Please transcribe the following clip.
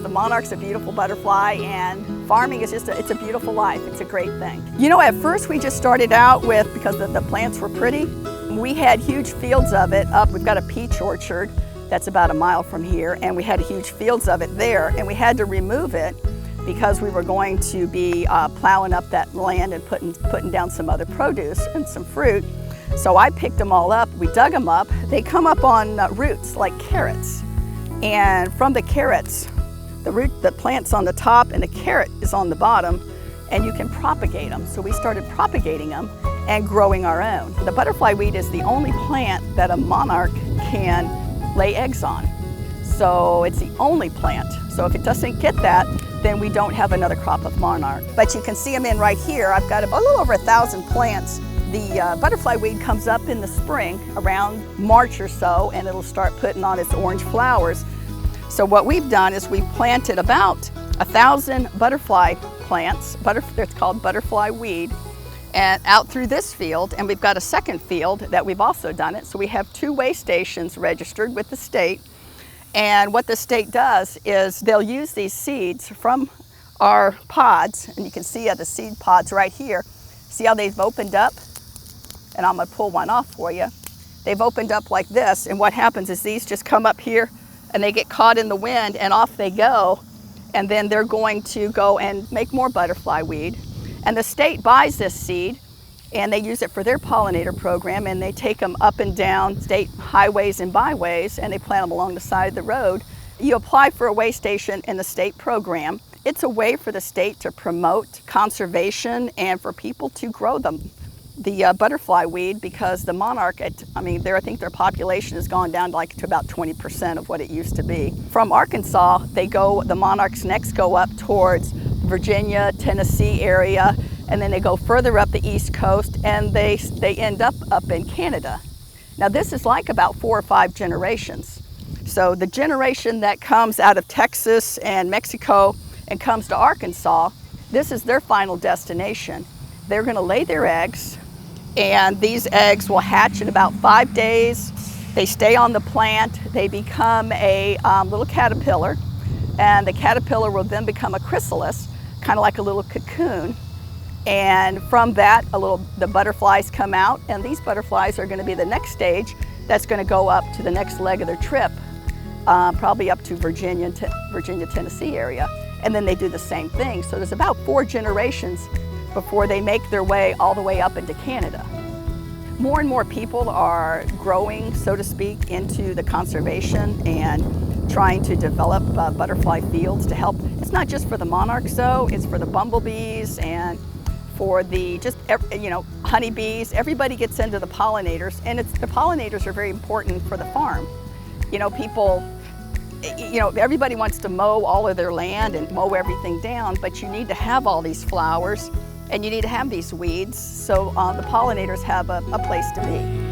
The monarch's a beautiful butterfly, and farming is just it's a beautiful life. It's a great thing. You know, at first we just started out with, because the plants were pretty, we had huge fields of it up. We've got a peach orchard that's about a mile from here, and we had huge fields of it there, and we had to remove it because we were going to be plowing up that land and putting down some other produce and some fruit. So I picked them all up, we dug them up. They come up on roots like carrots. And from the carrots, the plant's on the top and the carrot is on the bottom, and you can propagate them. So we started propagating them and growing our own. The butterfly weed is the only plant that a monarch can lay eggs on. So it's the only plant. So if it doesn't get that, then we don't have another crop of monarch. But you can see them in right here. I've got a little over 1,000 plants. The butterfly weed comes up in the spring around March or so, and it'll start putting on its orange flowers. So what we've done is we've planted about 1,000 butterfly plants, it's called butterfly weed, and out through this field, and we've got a second field that we've also done it. So we have 2 waystations registered with the state. And what the state does is they'll use these seeds from our pods, and you can see the seed pods right here. See how they've opened up? And I'm gonna pull one off for you. They've opened up like this, and what happens is these just come up here and they get caught in the wind and off they go, and then they're going to go and make more butterfly weed. And the state buys this seed and they use it for their pollinator program, and they take them up and down state highways and byways, and they plant them along the side of the road. You apply for a waystation in the state program. It's a way for the state to promote conservation and for people to grow them, the butterfly weed, because the monarch, I think their population has gone down to about 20% of what it used to be. From Arkansas, the monarchs next go up towards Virginia, Tennessee area, and then they go further up the East Coast, and they end up in Canada. Now this is like about 4 or 5 generations. So the generation that comes out of Texas and Mexico and comes to Arkansas, this is their final destination. They're gonna lay their eggs, and these eggs will hatch in about 5 days. They stay on the plant, they become a little caterpillar, and the caterpillar will then become a chrysalis, kind of like a little cocoon. And from that, the butterflies come out, and these butterflies are gonna be the next stage that's gonna go up to the next leg of their trip, probably up to Virginia, Tennessee area. And then they do the same thing. So there's about 4 generations before they make their way all the way up into Canada. More and more people are growing, so to speak, into the conservation and trying to develop butterfly fields to help. It's not just for the monarchs though, it's for the bumblebees and for the honeybees. Everybody gets into the pollinators, and the pollinators are very important for the farm. Everybody wants to mow all of their land and mow everything down, but you need to have all these flowers and you need to have these weeds, so the pollinators have a place to be.